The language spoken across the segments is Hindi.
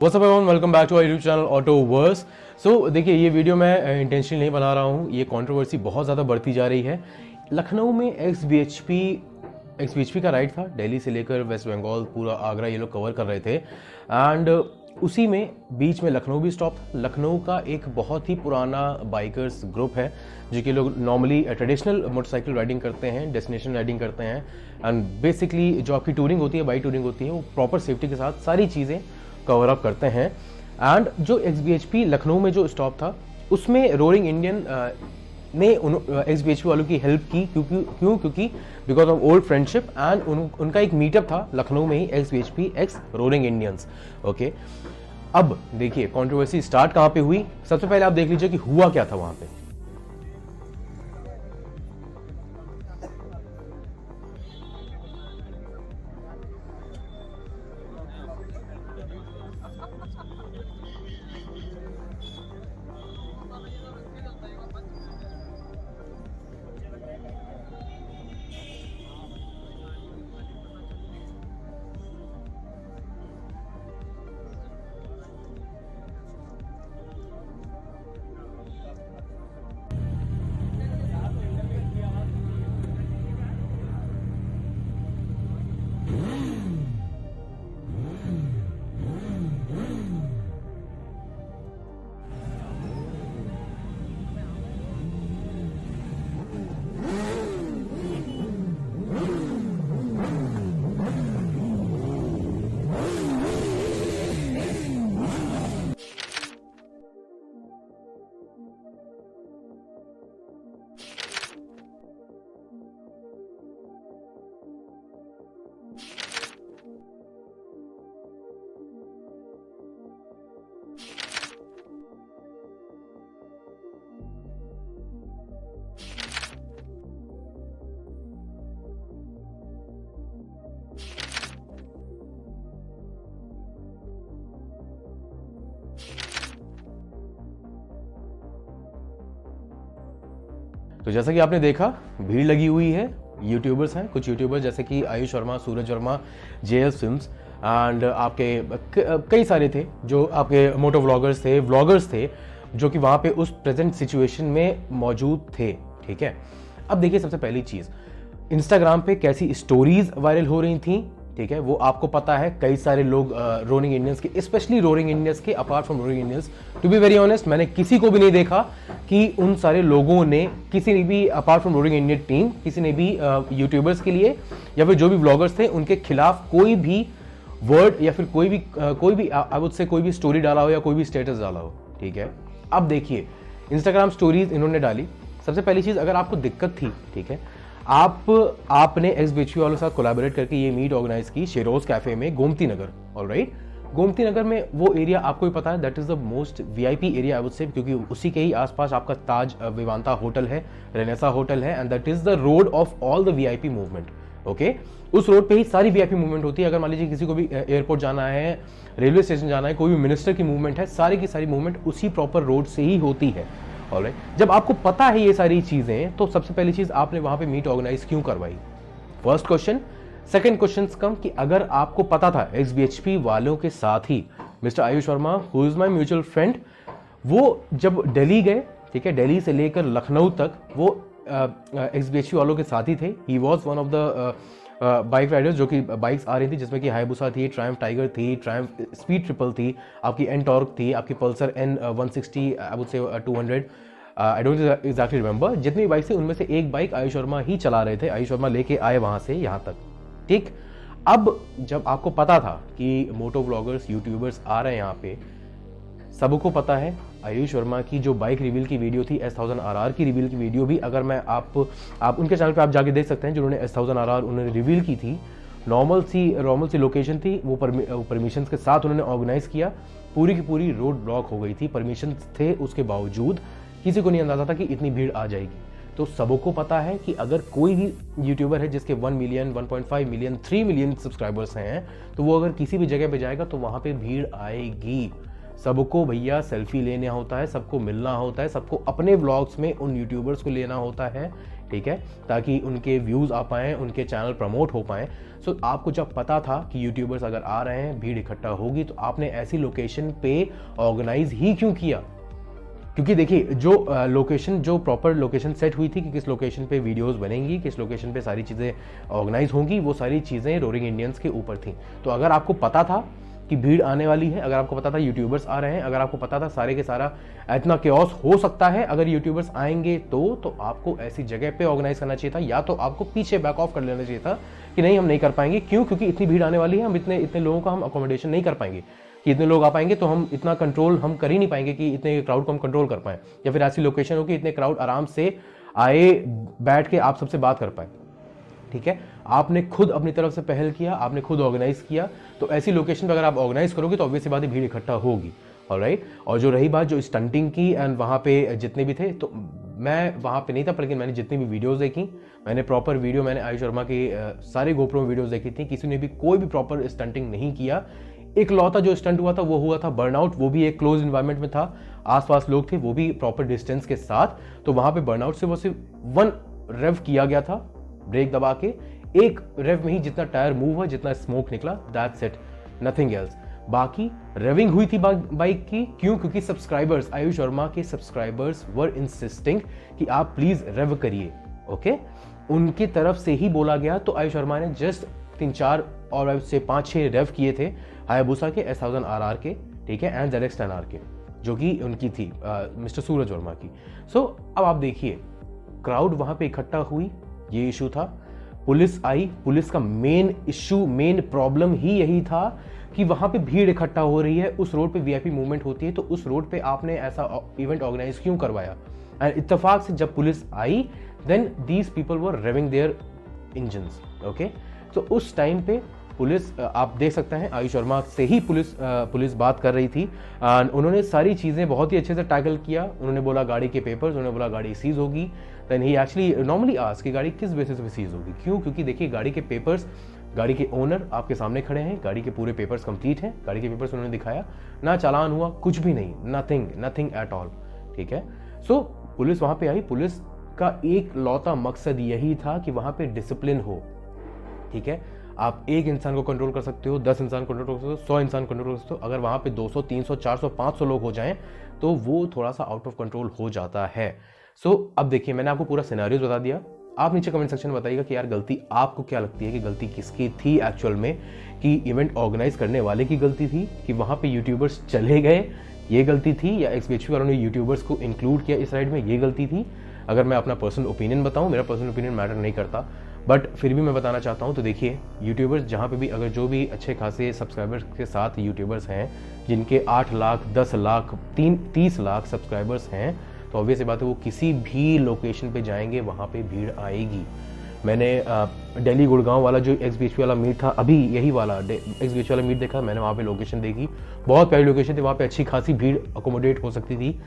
What's up everyone, welcome back to our YouTube channel Autoverse. So देखिए, ये वीडियो मैं इंटेंशनली नहीं बना रहा हूँ। ये कंट्रोवर्सी बहुत ज़्यादा बढ़ती जा रही है। लखनऊ में एक्स बी एच पी का राइड था। दिल्ली से लेकर वेस्ट बंगाल, पूरा आगरा ये लोग कवर कर रहे थे। एंड उसी में बीच में लखनऊ भी स्टॉप था। लखनऊ का एक बहुत ही पुराना बाइकर्स ग्रुप है जो कि लोग नॉर्मली ट्रेडिशनल मोटरसाइकिल राइडिंग करते हैं, डेस्टिनेशन राइडिंग करते हैं। एंड बेसिकली जो आपकी टूरिंग होती है, बाइक टूरिंग होती है, वो प्रॉपर सेफ्टी के साथ सारी चीज़ें कवर अप करते हैं। एंड जो एक्स लखनऊ में जो स्टॉप था, उसमें रोरिंग इंडियन ने एक्स वालों की हेल्प की। क्योंकि because of old friendship and उनका एक मीटअप था लखनऊ में ही, एक्स रोरिंग इंडियंस। ओके, अब देखिए कंट्रोवर्सी स्टार्ट कहां पे हुई। सबसे पहले आप देख लीजिए कि हुआ क्या था वहां पे। तो जैसा कि आपने देखा, भीड़ लगी हुई है। यूट्यूबर्स हैं, कुछ यूट्यूबर्स जैसे कि आयुष वर्मा, सूरज वर्मा, JS फिल्म्स एंड आपके कई सारे थे जो आपके मोटो व्लॉगर्स थे जो कि वहाँ पे उस प्रेजेंट सिचुएशन में मौजूद थे। ठीक है, अब देखिए सबसे पहली चीज़, इंस्टाग्राम पे कैसी स्टोरीज वायरल हो रही थी। ठीक है, वो आपको पता है। कई सारे लोग रोरिंग इंडियंस के, स्पेशली रोरिंग इंडियंस के, apart from Roaring Indians, to be very honest, मैंने किसी को भी नहीं देखा कि उन सारे लोगों ने, किसी ने भी apart from roaring Indian team, किसी ने भी यूट्यूबर्स के लिए या फिर जो भी ब्लॉगर्स थे उनके खिलाफ कोई भी वर्ड या फिर कोई भी आई वुड से कोई भी स्टोरी डाला हो या कोई भी स्टेटस डाला हो। ठीक है, अब देखिए इंस्टाग्राम स्टोरीज इन्होंने डाली। सबसे पहली चीज़, अगर आपको दिक्कत थी, ठीक है, आपने एक्स-बी-एच-पी वालों के साथ कोलैबोरेट करके ये मीट ऑर्गेनाइज की शेरोज कैफे में, गोमती नगर। ऑलराइट, गोमती नगर में वो एरिया आपको ही पता है, that is the most VIP area I would say, क्योंकि उसी के ही आसपास आपका ताज विवांता होटल है, रेनेसा होटल है, and that is the road of all the VIP movement. Okay, उस रोड पे ही सारी VIP मूवमेंट होती है। अगर मान लीजिए किसी को भी एयरपोर्ट जाना है, रेलवे स्टेशन जाना है, कोई भी मिनिस्टर की मूवमेंट है, सारी की सारी मूवमेंट उसी प्रॉपर रोड से ही होती है। ऑलराइट, जब आपको पता है ये सारी चीजें, तो सबसे पहली चीज, आपने वहां पे मीट ऑर्गेनाइज क्यों करवाई? First question. सेकंड क्वेश्चन कम कि अगर आपको पता था एक्स-बी-एच-पी वालों के साथ ही mister Ayush Verma, who is my mutual friend, वो जब दिल्ली गए, ठीक है, दिल्ली से लेकर लखनऊ तक वो एक्स-बी-एच-पी वालों के साथ ही थे। He was one of the bike Riders, जो कि बाइक्स आ रही थी जिसमें कि हायबुसा थी, ट्रायम्फ टाइगर थी, ट्रायम्फ स्पीड ट्रिपल थी, आपकी एनटॉर्क थी, आपकी Pulsar N160, I would say 200, I don't exactly remember. जितनी बाइक थी उनमें से एक बाइक आयुष वर्मा ही चला रहे थे। आयुष वर्मा लेके आए वहां से यहाँ तक। ठीक, अब जब आपको पता था कि मोटो व्लॉगर्स, यूट्यूबर्स आ रहे हैं यहाँ पे, सबको पता है आयुष वर्मा की जो बाइक रिवील की वीडियो थी, S1000RR की रिवील की वीडियो भी, अगर मैं आप उनके चैनल पे आप जाके देख सकते हैं, जिन्होंने S1000RR उन्होंने रिवील की थी। नॉर्मल सी लोकेशन थी, वो परमिशन के साथ उन्होंने ऑर्गेनाइज किया। पूरी की पूरी रोड ब्लॉक हो गई थी, परमिशन थे, उसके बावजूद किसी को नहीं अंदाजा था कि इतनी भीड़ आ जाएगी। तो सबको पता है कि अगर कोई भी यूट्यूबर है जिसके 1 मिलियन, 1.5 मिलियन, 3 मिलियन सब्सक्राइबर्स हैं, तो वो अगर किसी भी जगह पे जाएगा तो वहां पे भीड़ आएगी। सबको भैया सेल्फी लेना होता है, सबको मिलना होता है, सबको अपने व्लॉग्स में उन यूट्यूबर्स को लेना होता है ठीक है, ताकि उनके व्यूज़ आ पाएँ, उनके चैनल प्रमोट हो पाएँ। सो आपको जब पता था कि यूट्यूबर्स अगर आ रहे हैं, भीड़ इकट्ठा होगी, तो आपने ऐसी लोकेशन पे ऑर्गेनाइज ही क्यों किया? क्योंकि देखिए जो लोकेशन, जो प्रॉपर लोकेशन सेट हुई थी कि किस लोकेशन पे वीडियोस बनेंगी, किस लोकेशन पे सारी चीज़ें ऑर्गेनाइज होंगी, वो सारी चीज़ें रोरिंग इंडियंस के ऊपर थी। तो अगर आपको पता था कि भीड़ आने वाली है, अगर आपको पता था यूट्यूबर्स आ रहे हैं, अगर आपको पता था सारे के सारा इतना केओस हो सकता है अगर यूट्यूबर्स आएंगे, तो आपको ऐसी जगह पे ऑर्गेनाइज करना चाहिए था, या तो आपको पीछे बैक ऑफ कर लेना चाहिए था कि नहीं हम नहीं कर पाएंगे। क्यों? क्योंकि इतनी भीड़ आने वाली है, हम इतने लोगों का हम अकोमोडेशन नहीं कर पाएंगे कि इतने लोग आ पाएंगे, तो हम इतना कंट्रोल हम कर ही नहीं पाएंगे कि इतने क्राउड को हम कंट्रोल कर पाएं, या फिर ऐसी लोकेशन हो कि इतने क्राउड आराम से आए, बैठ के आप सबसे बात कर पाए। ठीक है, आपने खुद अपनी तरफ से पहल किया, आपने खुद ऑर्गेनाइज किया, तो ऐसी लोकेशन पर अगर आप ऑर्गेनाइज करोगे तो ऑब्वियस सी बात है भीड़ इकट्ठा होगी। ऑलराइट, और जो रही बात जो स्टंटिंग की, एंड वहाँ पे जितने भी थे, तो मैं वहाँ पे नहीं था, लेकिन मैंने जितनी भी वीडियोस देखी, मैंने प्रॉपर वीडियो, मैंने आयुष शर्मा की सारे गोप्रो वीडियोस देखी थी, किसी ने भी कोई भी प्रॉपर स्टंटिंग नहीं किया। एक लौता जो स्टंट हुआ था वो हुआ था बर्नआउट, वो भी एक क्लोज इन्वायरमेंट में था, आसपास लोग थे, वो भी प्रॉपर डिस्टेंस के साथ। तो वहाँ पे बर्नआउट से वो सिर्फ 1 रेव किया गया था, ब्रेक दबा के, एक रेव में ही जितना टायर मूव हुआ, जितना स्मोक निकला, दैट्स इट, नथिंग एल्स। बाकी रेविंग हुई थी बाइक की। क्यों? क्योंकि सब्सक्राइबर्स, आयुष शर्मा के सब्सक्राइबर्स वर इंसिस्टिंग कि आप प्लीज रेव करिए। ओके, उनकी तरफ से ही बोला गया। तो आयुष शर्मा ने जस्ट 3-4 और से 5-6 रेव किए थे हायाबुसा के S1000 RR के, ठीक है, एंड ZX10R के, जो कि उनकी थी मिस्टर सूरज वर्मा की। सो अब आप देखिए क्राउड वहां पे इकट्ठा हुई, ये इशू था। पुलिस आई, पुलिस का मेन इशू, मेन प्रॉब्लम ही यही था कि वहां पे भीड़ इकट्ठा हो रही है, उस रोड पे VIP मूवमेंट होती है, तो उस रोड पे आपने ऐसा इवेंट ऑर्गेनाइज क्यों करवाया? एंड इत्तेफाक से जब पुलिस आई, then these people were revving their engines. Okay, तो उस टाइम पे पुलिस, आप देख सकते हैं आयुष शर्मा से ही पुलिस बात कर रही थी, एंड उन्होंने सारी चीज़ें बहुत ही अच्छे से टैकल किया। उन्होंने बोला गाड़ी के पेपर्स, उन्होंने बोला गाड़ी सीज होगी। Then he actually normally asked कि गाड़ी किस बेसिस पे सीज होगी। क्यों? क्योंकि देखिए गाड़ी के पेपर्स, गाड़ी के ओनर आपके सामने खड़े हैं, गाड़ी के पूरे पेपर्स कंप्लीट हैं, गाड़ी के पेपर्स उन्होंने दिखाया, ना चालान हुआ, कुछ भी नहीं, नथिंग एट ऑल। ठीक है, सो पुलिस वहाँ पे आई। पुलिस का एक लौता मकसद यही था कि वहाँ पे डिसिप्लिन हो। ठीक है, आप एक इंसान को कंट्रोल कर सकते हो, 10 इंसान कंट्रोल कर सकते हो, 100 इंसान कंट्रोल कर सकते हो। अगर वहाँ पे 200, 300, 400, 500 लोग हो जाएं तो वो थोड़ा सा आउट ऑफ कंट्रोल हो जाता है। सो अब देखिए, मैंने आपको पूरा सिनेरियो बता दिया। आप नीचे कमेंट सेक्शन में बताइएगा कि यार गलती आपको क्या लगती है कि गलती किसकी थी एक्चुअल में, कि इवेंट ऑर्गेनाइज करने वाले की गलती थी, कि वहाँ पे यूट्यूबर्स चले गए ये गलती थी, या XBHP वालों ने यूट्यूबर्स को इंक्लूड किया इस राइड में ये गलती थी। अगर मैं अपना पर्सनल ओपिनियन बताऊँ, मेरा पर्सनल ओपिनियन मैटर नहीं करता, बट फिर भी मैं बताना चाहता हूँ। तो देखिए यूट्यूबर्स जहाँ पे भी, अगर जो भी अच्छे खासे सब्सक्राइबर्स के साथ यूट्यूबर्स हैं जिनके 8 लाख, 10 लाख, 30 लाख सब्सक्राइबर्स हैं, तो ऑब्वियस सी बात है वो किसी भी लोकेशन पे जाएंगे, वहाँ पे भीड़ आएगी। मैंने दिल्ली गुड़गांव वाला जो XBHP वाला मीट था, अभी यही वाला XBHP वाला मीट देखा मैंने, वहाँ पे लोकेशन देखी, बहुत प्यारी लोकेशन थी, वहाँ पे अच्छी खासी भीड़ अकोमोडेट हो सकती थी।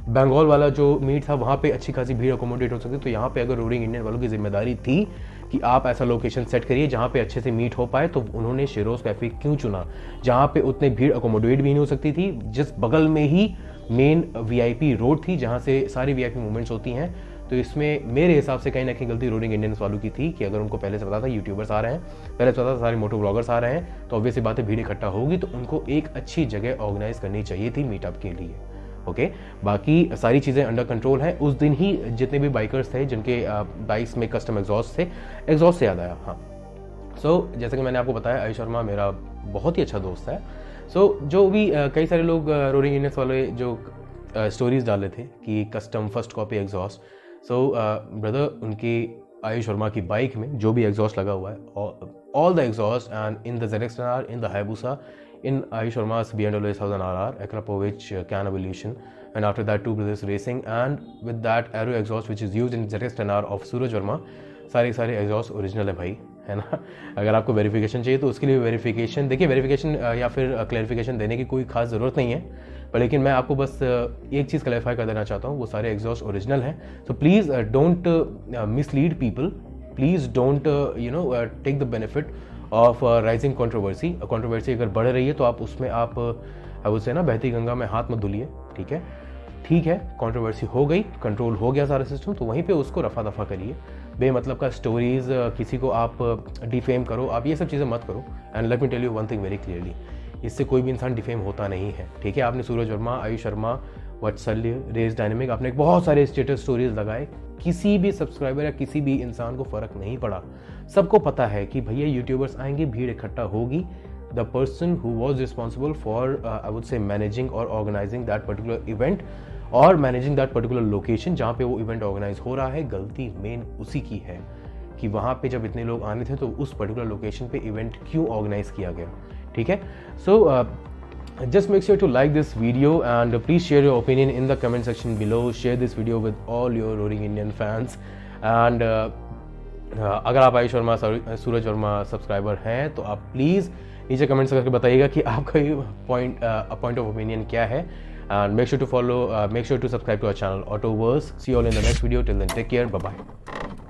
बंगाल वाला जो मीट था वहाँ पे अच्छी खासी भीड़ अकोमोडेट हो सकती थी। तो यहाँ पे अगर रोरिंग इंडियन वालों की जिम्मेदारी थी कि आप ऐसा लोकेशन सेट करिए जहाँ पे अच्छे से मीट हो पाए, तो उन्होंने शिरोज कैफे क्यों चुना, जहाँ पे उतनी भीड़ अकोमोडेट भी नहीं हो सकती थी, जिस बगल में ही मेन VIP रोड थी जहाँ से सारी VIP मूवमेंट्स होती हैं। तो इसमें मेरे हिसाब से कहीं ना कहीं गलती रोरिंग इंडियंस वालों की थी कि अगर उनको पहले से पता था यूट्यूबर्स आ रहे हैं, पहले से पता था सारे मोटो ब्लॉगर्स आ रहे हैं, तो ऑब्वियसली बात है भीड़ इकट्ठा होगी, तो उनको एक अच्छी जगह ऑर्गेनाइज करनी चाहिए थी मीटअप के लिए। ओके, बाकी सारी चीज़ें अंडर कंट्रोल हैं। उस दिन ही जितने भी बाइकर्स थे जिनके बाइक्स में कस्टम एग्जॉस्ट थे, एग्जॉस्ट से याद आया, हाँ, सो जैसे कि मैंने आपको बताया आयुष शर्मा मेरा बहुत ही अच्छा दोस्त है। सो जो भी कई सारे लोग रोरिंग इंडियंस वाले जो स्टोरीज डाले थे कि कस्टम फर्स्ट कॉपी एग्जॉस्ट, सो ब्रदर उनकी आयुष शर्मा की बाइक में जो भी एग्जॉस्ट लगा हुआ है, all the exhaust and in the ZX10R, in the Hayabusa, in Ayush Sharma's BMW S1000 RR, Akrapovic Can Evolution, and after that Two Brothers Racing, and with that Aero exhaust which is used in ZX10R of Suraj Verma, सारे एग्जॉस्ट ओरिजिनल है भाई, है ना। अगर आपको वेरिफिकेशन चाहिए तो उसके लिए वेरिफिकेशन, देखिए वेरिफिकेशन या फिर क्लैरिफिकेशन देने की कोई खास ज़रूरत नहीं है, पर लेकिन मैं आपको बस एक चीज़ क्लैरिफाई कर देना चाहता हूँ, वो सारे एग्जॉस्ट ओरिजिनल हैं। So please don't mislead people, please don't take the benefit of rising controversy. Controversy अगर बढ़ रही है तो आप उसमें आप उससे ना बहती गंगा में हाथ मत धुलिए। ठीक है, कंट्रोवर्सी हो गई, कंट्रोल हो गया सारा सिस्टम, तो वहीं पे उसको रफा दफा करिए। बेमतलब का स्टोरीज किसी को आप डिफेम करो, आप ये सब चीज़ें मत करो। And let me tell you one thing very clearly, इससे कोई भी इंसान डिफेम होता नहीं है, ठीक है। आपने सूरज वर्मा, आयुष शर्मा, वात्सल्य, रेस डायनेमिक, आपने बहुत सारे स्टेटस स्टोरीज लगाए, किसी भी सब्सक्राइबर या किसी भी इंसान को फ़र्क नहीं पड़ा। सबको पता है कि भैया यूट्यूबर्स आएंगे, भीड़ इकट्ठा होगी, the person who was responsible for I would say managing और ऑर्गेनाइजिंग दैट पर्टिकुलर इवेंट और मैनेजिंग दैट पर्टिकुलर लोकेशन जहाँ पे वो इवेंट ऑर्गेनाइज हो रहा है, गलती मेन उसी की है कि वहाँ पे जब इतने लोग आने थे तो उस पर्टिकुलर लोकेशन पे इवेंट क्यों ऑर्गेनाइज किया गया, ठीक है। सो just make sure to like this video and please share your opinion in the comment section below. Share this video with all your roaring Indian fans and अगर आप आयुष वर्मा, सूरज वर्मा सब्सक्राइबर हैं तो आप प्लीज़ नीचे कमेंट्स करके बताइएगा कि आपका ये पॉइंट ऑफ ओपिनियन क्या है। And make sure to subscribe to our channel Autoverse. See you all in the next video. Till then, take care. Bye bye.